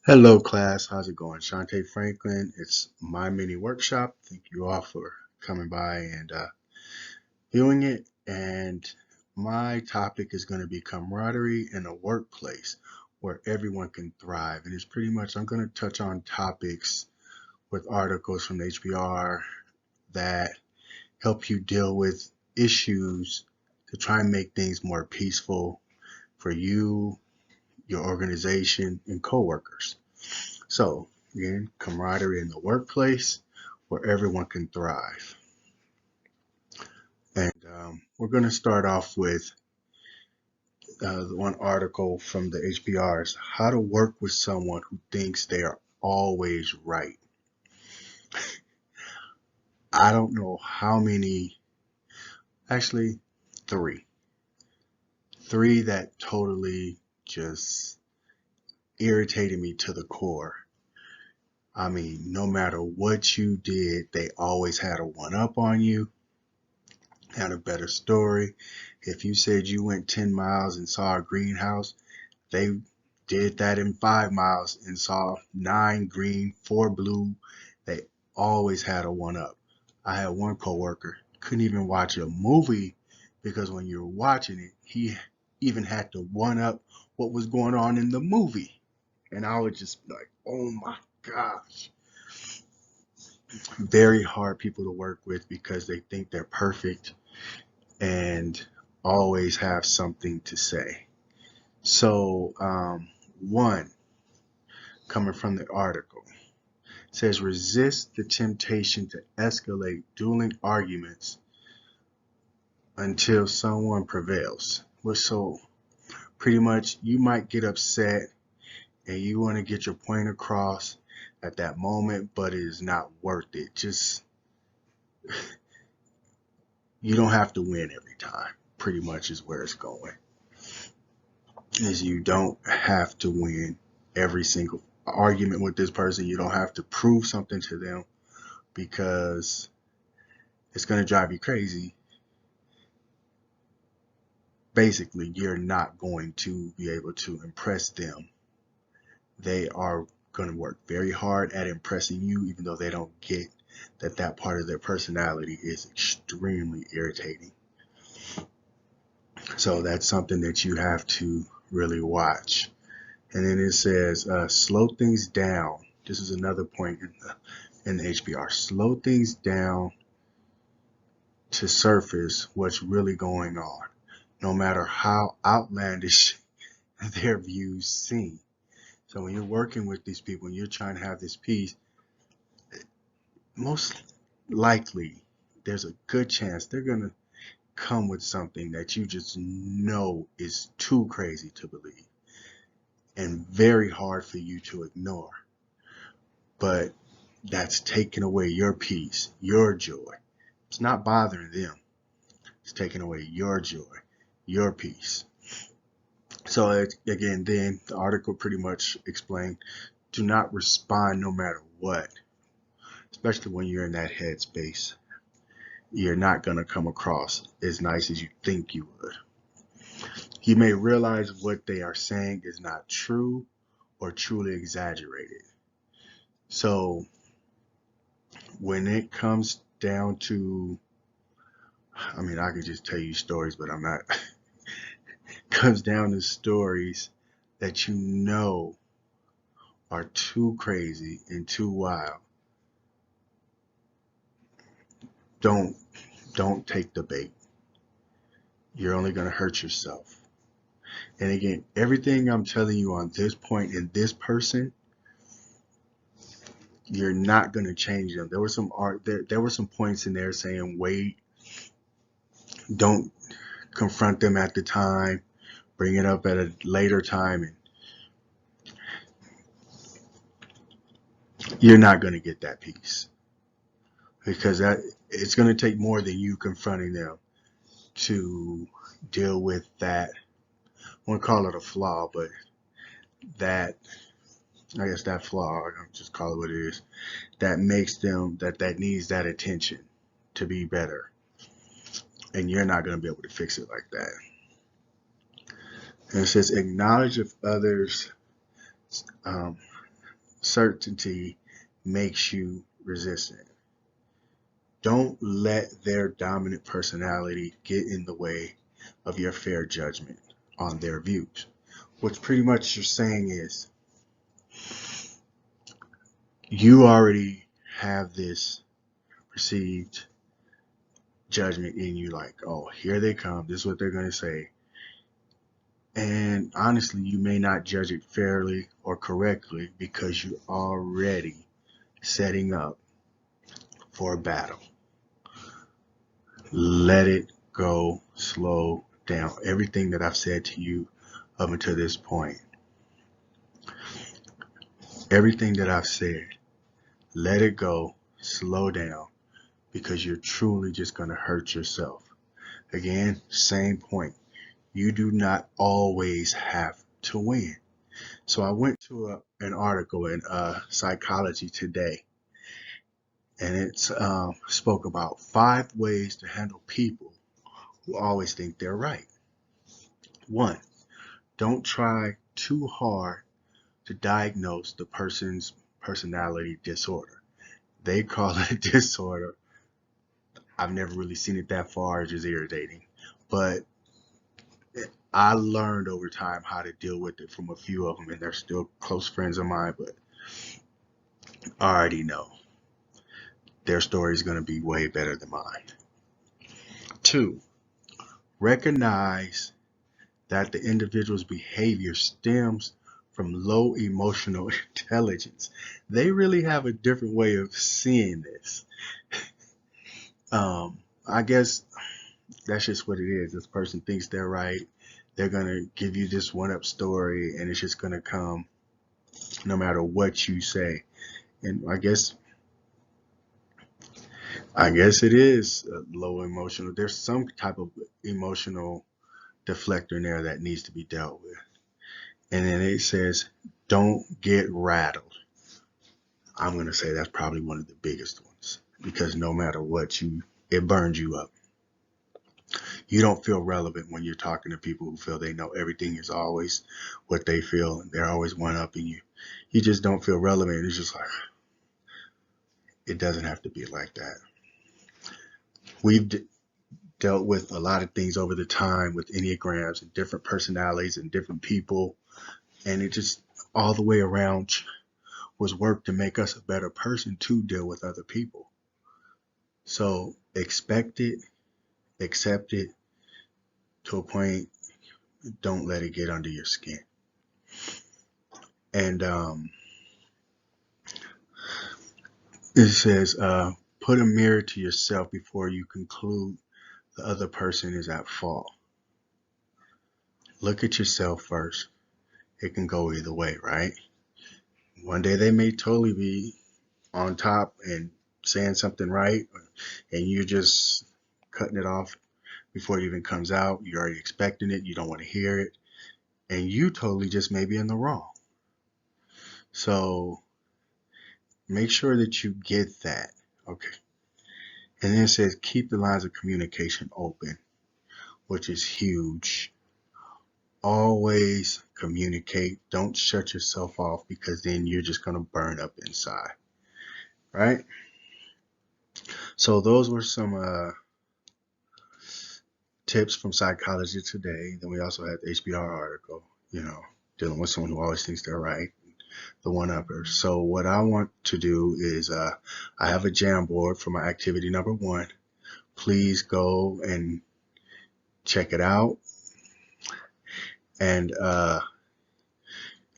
Hello, class. How's it going? Shante Franklin. It's my mini workshop. Thank you all for coming by and viewing it. And my topic is going to be camaraderie in a workplace where everyone can thrive. And it's pretty much, I'm going to touch on topics with articles from the HBR that help you deal with issues to try and make things more peaceful for you, your organization, and coworkers. So, again, camaraderie in the workplace where everyone can thrive. And we're going to start off with one article from the HBRs, How to Work with Someone Who Thinks They Are Always Right. I don't know how many, actually, three. Three that totally just irritated me to the core. I mean, no matter what you did, they always had a one up on you, had a better story. If you said you went 10 miles and saw a greenhouse, they did that in 5 miles and saw 9 green, 4 blue. They always had a one up. I had one coworker, couldn't even watch a movie because when you're watching it, he even had to one up what was going on in the movie. And I was just like, oh my gosh. Very hard people to work with because they think they're perfect and always have something to say. So, one coming from the article says resist the temptation to escalate dueling arguments until someone prevails. Well, so pretty much you might get upset and you want to get your point across at that moment, but it is not worth it. Just you don't have to win every time. Pretty much is where it's going. Is you don't have to win every single argument with this person. You don't have to prove something to them because it's going to drive you crazy. Basically, you're not going to be able to impress them. They are going to work very hard at impressing you, even though they don't get that that part of their personality is extremely irritating. So that's something that you have to really watch. And then it says, slow things down. This is another point in the HBR. Slow things down to surface what's really going on, no matter how outlandish their views seem. So when you're working with these people and you're trying to have this peace, most likely there's a good chance they're going to come with something that you just know is too crazy to believe and very hard for you to ignore. But that's taking away your peace, your joy. It's not bothering them. It's taking away your joy, your peace. So again, then the article pretty much explained, do not respond no matter what, especially when you're in that headspace. You're not going to come across as nice as you think you would. You may realize what they are saying is not true or truly exaggerated. So when it comes down to, I mean, I could just tell you stories, but I'm not. Comes down to stories that you know are too crazy and too wild. Don't don't take the bait. You're only going to hurt yourself. And again, everything I'm telling you on this point in this person, you're not going to change them. There were some there were some points in there saying wait, don't confront them at the time, bring it up at a later time, and you're not going to get that peace because that it's going to take more than you confronting them to deal with that. I won't call it a flaw, but that I guess that flaw, I'll just call it what it is, that makes them that needs that attention to be better. And you're not going to be able to fix it like that. And it says acknowledge if others um, certainty makes you resistant. Don't let their dominant personality get in the way of your fair judgment on their views. What's pretty much you're saying is you already have this perceived judgment in you, like, oh, here they come, this is what they're going to say. And honestly, you may not judge it fairly or correctly because you're already setting up for a battle. Let it go, slow down. Everything that I've said to you up until this point, everything that I've said, let it go, slow down, because you're truly just going to hurt yourself. Again, same point. You do not always have to win. So I went to an article in Psychology Today, and it spoke about 5 ways to handle people who always think they're right. 1, don't try too hard to diagnose the person's personality disorder. They call it a disorder. I've never really seen it that far. It's just irritating. But I learned over time how to deal with it from a few of them, and they're still close friends of mine, but I already know their story is going to be way better than mine. 2, recognize that the individual's behavior stems from low emotional intelligence. They really have a different way of seeing this. I guess that's just what it is. This person thinks they're right. They're going to give you this one-up story, and it's just going to come no matter what you say. And I guess it is low emotional. There's some type of emotional deflector in there that needs to be dealt with. And then it says, don't get rattled. I'm going to say that's probably one of the biggest ones, because no matter what, it burns you up. You don't feel relevant when you're talking to people who feel they know everything is always what they feel, and they're always one-upping you. You just don't feel relevant. It's just like, it doesn't have to be like that. We've dealt with a lot of things over the time with Enneagrams and different personalities and different people, and it just all the way around was work to make us a better person to deal with other people. So expect it, accept it to a point. Don't let it get under your skin. And it says, put a mirror to yourself before you conclude the other person is at fault. Look at yourself first. It can go either way, right? One day they may totally be on top and saying something right, and you're just cutting it off before it even comes out. You're already expecting it. You don't want to hear it. And you totally just may be in the wrong. So make sure that you get that. Okay. And then it says, keep the lines of communication open, which is huge. Always communicate. Don't shut yourself off, because then you're just going to burn up inside. Right? So those were some tips from Psychology Today. Then we also had the HBR article, dealing with someone who always thinks they're right, the one-upper. So what I want to do is I have a Jamboard for my activity number 1. Please go and check it out. And I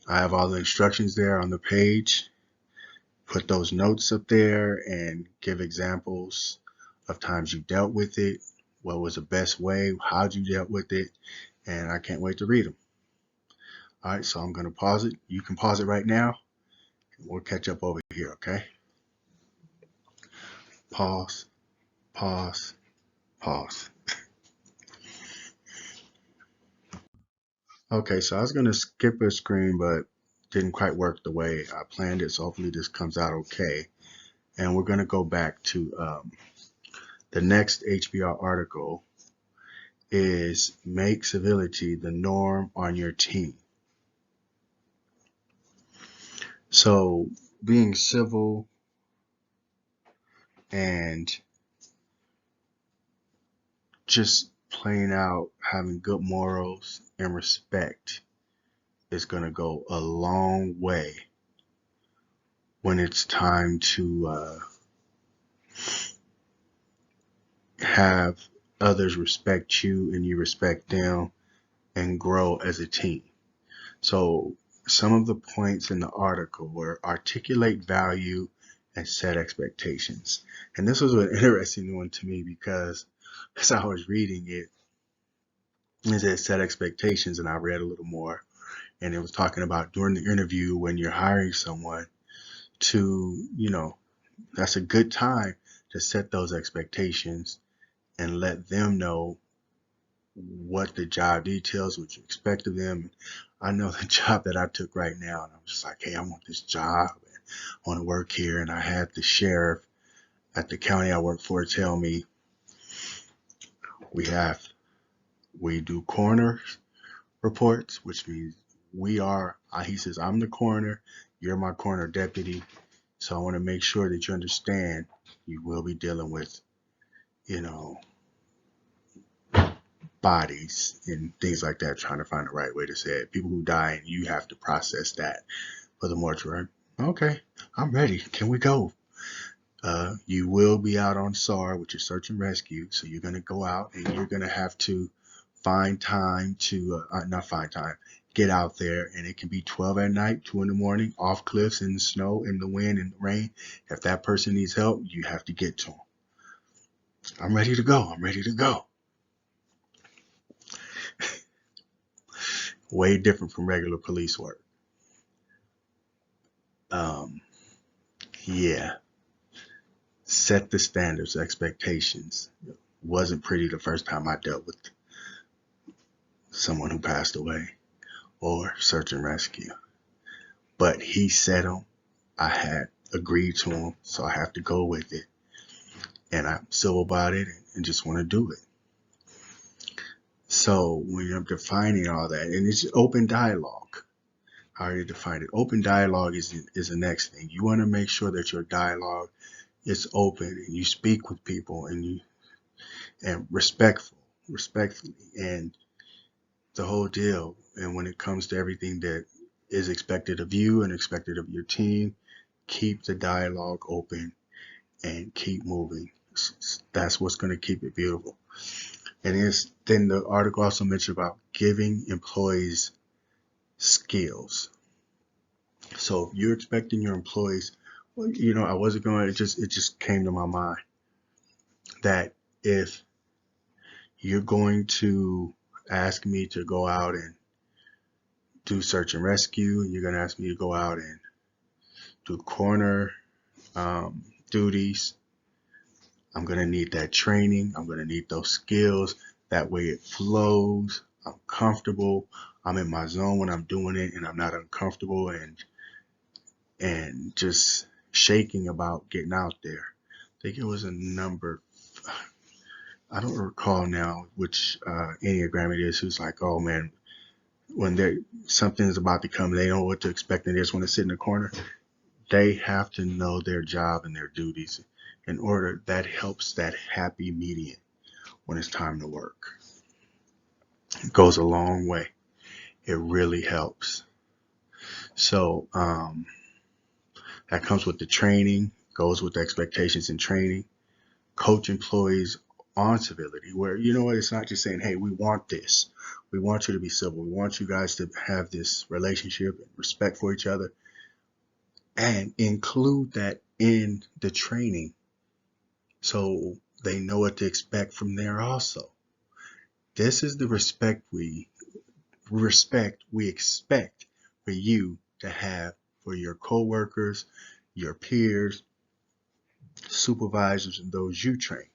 have all the instructions there on the page. Put those notes up there and give examples of times you dealt with it, what was the best way, how you dealt with it, and I can't wait to read them. All right, so I'm going to pause it. You can pause it right now. We'll catch up over here, okay? Pause, pause, pause. Okay, so I was going to skip a screen, but didn't quite work the way I planned it, so hopefully this comes out okay. And we're going to go back to the next HBR article is make civility the norm on your team. So being civil and just plain out having good morals and respect is going to go a long way when it's time to have others respect you and you respect them and grow as a team. So some of the points in the article were articulate value and set expectations. And this was an interesting one to me because as I was reading it, it said set expectations, and I read a little more. And it was talking about during the interview when you're hiring someone to, that's a good time to set those expectations and let them know what the job details, what you expect of them. I know the job that I took right now, and I'm just like, hey, I want this job. And I want to work here. And I had the sheriff at the county I work for tell me we do coroner reports, which means he says, I'm the coroner, you're my coroner deputy. So I want to make sure that you understand you will be dealing with, you know, bodies and things like that, trying to find the right way to say it. People who die, and you have to process that for the mortuary. Okay, I'm ready. Can we go? You will be out on SAR, which is search and rescue. So you're going to go out and you're going to have to find time to, not find time, get out there. And it can be 12 at night, 2 in the morning, off cliffs in the snow, in the wind, in the rain. If that person needs help, you have to get to them. I'm ready to go. I'm ready to go. Way different from regular police work. Yeah. Set the standards, expectations. Wasn't pretty the first time I dealt with someone who passed away or search and rescue. But he set them. I had agreed to them, so I have to go with it. And I'm civil about it and just want to do it. So when you're defining all that, and it's open dialogue. I already defined it. Open dialogue is the next thing. You want to make sure that your dialogue is open and you speak with people and respectfully, and the whole deal. And when it comes to everything that is expected of you and expected of your team, keep the dialogue open and keep moving. That's what's going to keep it beautiful. And then the article also mentioned about giving employees skills. So if you're expecting your employees, well, I wasn't going. It just came to my mind that if you're going to ask me to go out and do search and rescue, and you're going to ask me to go out and do coroner duties, I'm going to need that training. I'm going to need those skills. That way it flows. I'm comfortable. I'm in my zone when I'm doing it, and I'm not uncomfortable and just shaking about getting out there. I think it was a number, I don't recall now which Enneagram it is, who's like, oh man, when something's about to come, they don't know what to expect, and they just want to sit in the corner. They have to know their job and their duties. In order, that helps that happy median when it's time to work. It goes a long way. It really helps. So that comes with the training, goes with the expectations and training. Coach employees on civility, where it's not just saying, hey, we want this. We want you to be civil. We want you guys to have this relationship and respect for each other, and include that in the training so they know what to expect from there also. This is the respect we expect for you to have for your coworkers, your peers, supervisors, and those you train.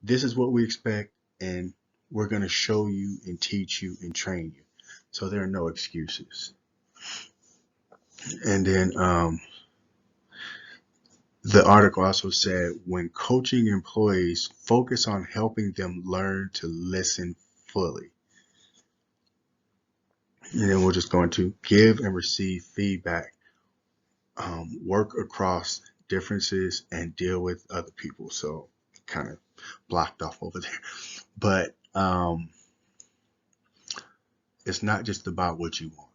This is what we expect, and we're going to show you and teach you and train you. So there are no excuses. And then the article also said, when coaching employees, focus on helping them learn to listen fully. And then we're just going to give and receive feedback work across differences and deal with other people. So kind of blocked off over there. But it's not just about what you want.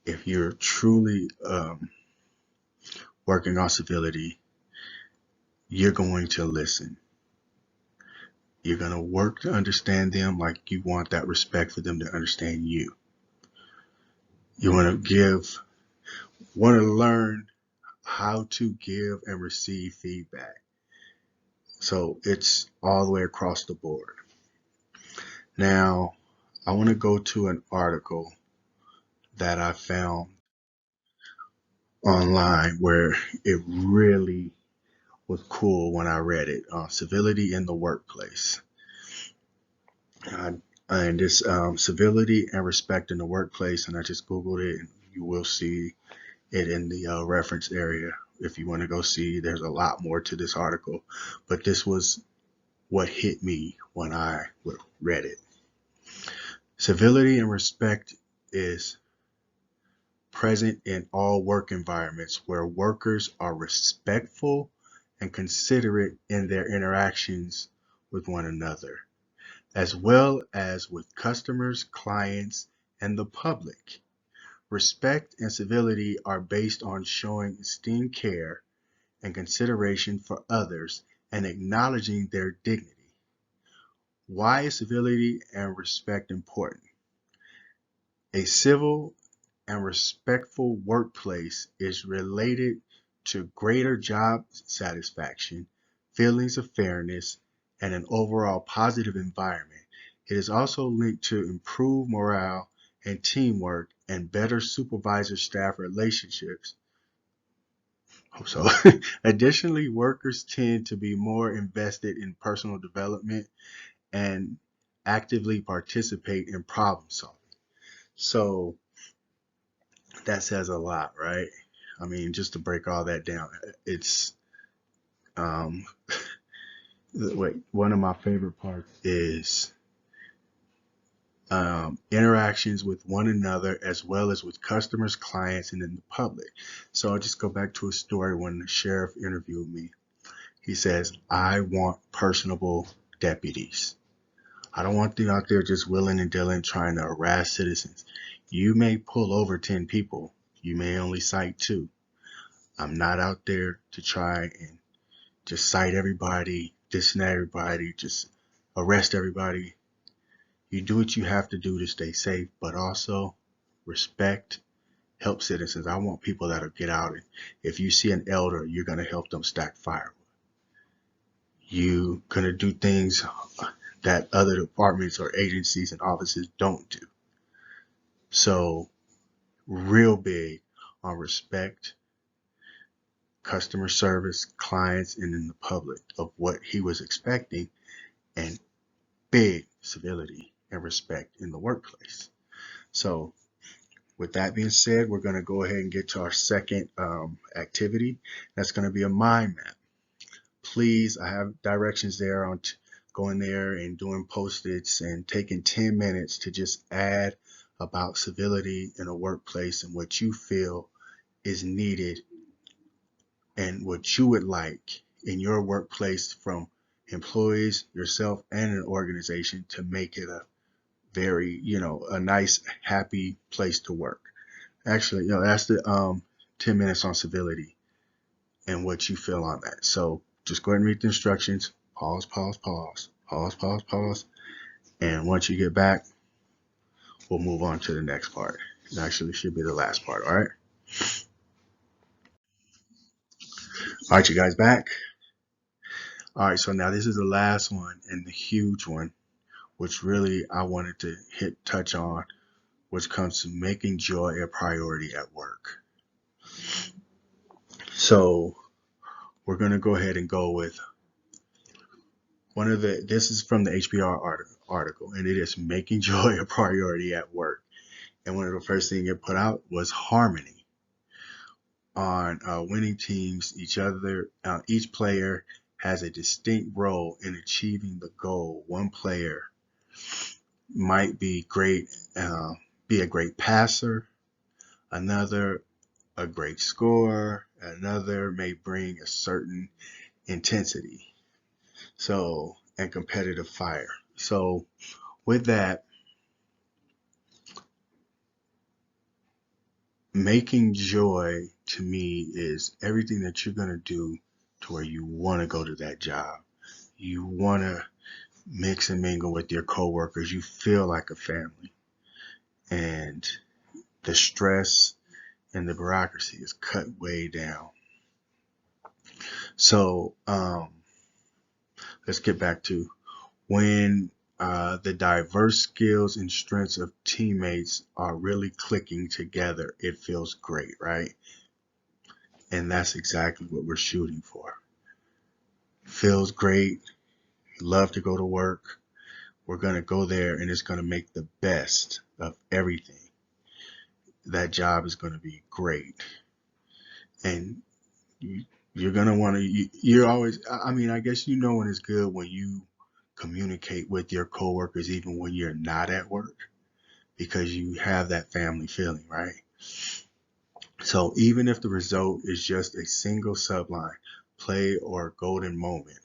If you're truly working on civility, you're going to listen. You're going to work to understand them like you want that respect for them to understand you. You want to learn how to give and receive feedback. So it's all the way across the board. Now, I want to go to an article that I found online where it really was cool when I read it. Civility in the workplace. Uh, and this civility and respect in the workplace, and I just Googled it, and you will see it in the reference area if you want to go see. There's a lot more to this article, but this was what hit me when I read it. Civility and respect is present in all work environments where workers are respectful and considerate in their interactions with one another, as well as with customers, clients, and the public. Respect and civility are based on showing esteem, care, and consideration for others and acknowledging their dignity. Why is civility and respect important? A civil and respectful workplace is related to greater job satisfaction, feelings of fairness, and an overall positive environment. It is also linked to improved morale and teamwork and better supervisor-staff relationships. Hope so. Additionally, workers tend to be more invested in personal development and actively participate in problem solving. So that says a lot, right? I mean, just to break all that down, it's um, one of my favorite parts is interactions with one another as well as with customers, clients, and in the public. So I'll just go back to a story when the sheriff interviewed me. He says, I want personable deputies. I don't want them out there just willing and dealing trying to harass citizens. You may pull over 10 people. You may only cite 2. I'm not out there to try and just cite everybody, discipline everybody, just arrest everybody. You do what you have to do to stay safe, but also respect, help citizens. I want people that'll get out and if you see an elder, you're gonna help them stack firewood. You're gonna do things that other departments or agencies and offices don't do. So real big on respect, customer service, clients, and in the public of what he was expecting, and big civility and respect in the workplace. So with that being said, we're going to go ahead and get to our second activity. That's going to be a mind map. Please, I have directions there on going there and doing post-its and taking 10 minutes to just add about civility in a workplace and what you feel is needed and what you would like in your workplace from employees, yourself, and an organization to make it a very, a nice, happy place to work. Actually, that's the 10 minutes on civility and what you feel on that. So just go ahead and read the instructions. Pause, pause, pause, pause, pause, pause. And once you get back, we'll move on to the next part. It actually should be the last part. All right. All right, you guys back. All right. So now this is the last one and the huge one, which really I wanted to touch on, which comes to making joy a priority at work. So we're going to go ahead and go with this is from the HBR article, and it is making joy a priority at work. And one of the first things it put out was harmony on winning teams. Each player has a distinct role in achieving the goal. One player might be a great passer. Another a great score, another may bring a certain intensity. So, and competitive fire. So, with that, making joy to me is everything that you're going to do to where you want to go to that job. You want to mix and mingle with your coworkers. You feel like a family. And the stress and the bureaucracy is cut way down. So, let's get back to when the diverse skills and strengths of teammates are really clicking together, it feels great, right? And that's exactly what we're shooting for. Feels great. Love to go to work. We're going to go there and it's going to make the best of everything. That job is going to be great. And you're going to want to, you're always, I mean, I guess you know when it's good when you communicate with your coworkers even when you're not at work, because you have that family feeling, right? So even if the result is just a single subline, play, or golden moment,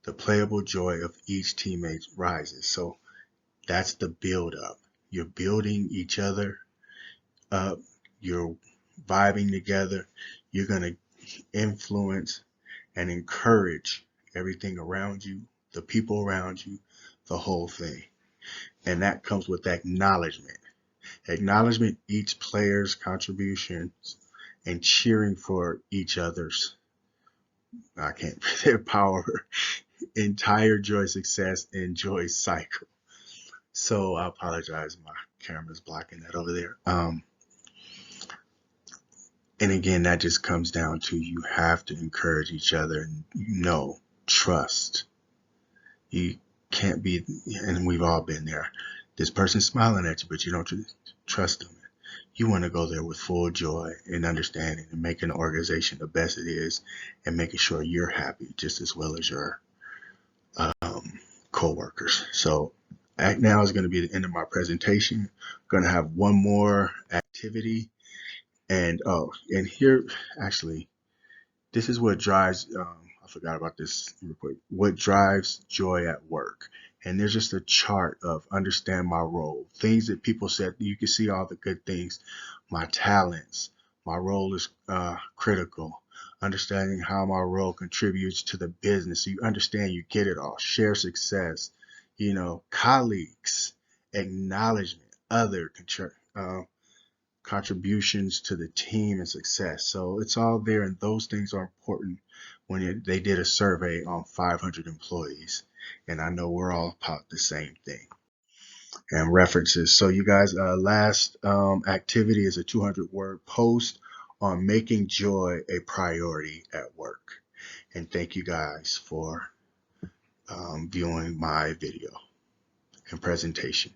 the playable joy of each teammate rises. So that's the build up. You're building each other up. You're vibing together. You're going to influence and encourage everything around you, the people around you, the whole thing. And that comes with acknowledgement. Acknowledgement each player's contributions and cheering for each other's, I can't, their power, entire joy, success, and joy cycle. So I apologize, my camera's blocking that over there. And again, that just comes down to you have to encourage each other and trust. You can't be, and we've all been there. This person's smiling at you, but you don't trust them. You want to go there with full joy and understanding and making the organization the best it is and making sure you're happy just as well as your co-workers. So now is going to be the end of my presentation. I'm going to have one more activity. And and here, actually, this is what drives, I forgot about this real quick, what drives joy at work. And there's just a chart of understand my role, things that people said, you can see all the good things, my talents, my role is critical, understanding how my role contributes to the business. So you understand, you get it all, share success, colleagues, acknowledgement, other contributions to the team and success. So it's all there, and those things are important when they did a survey on 500 employees. And I know we're all about the same thing. And references. So you guys, last activity is a 200-word post on making joy a priority at work. And thank you guys for viewing my video and presentation.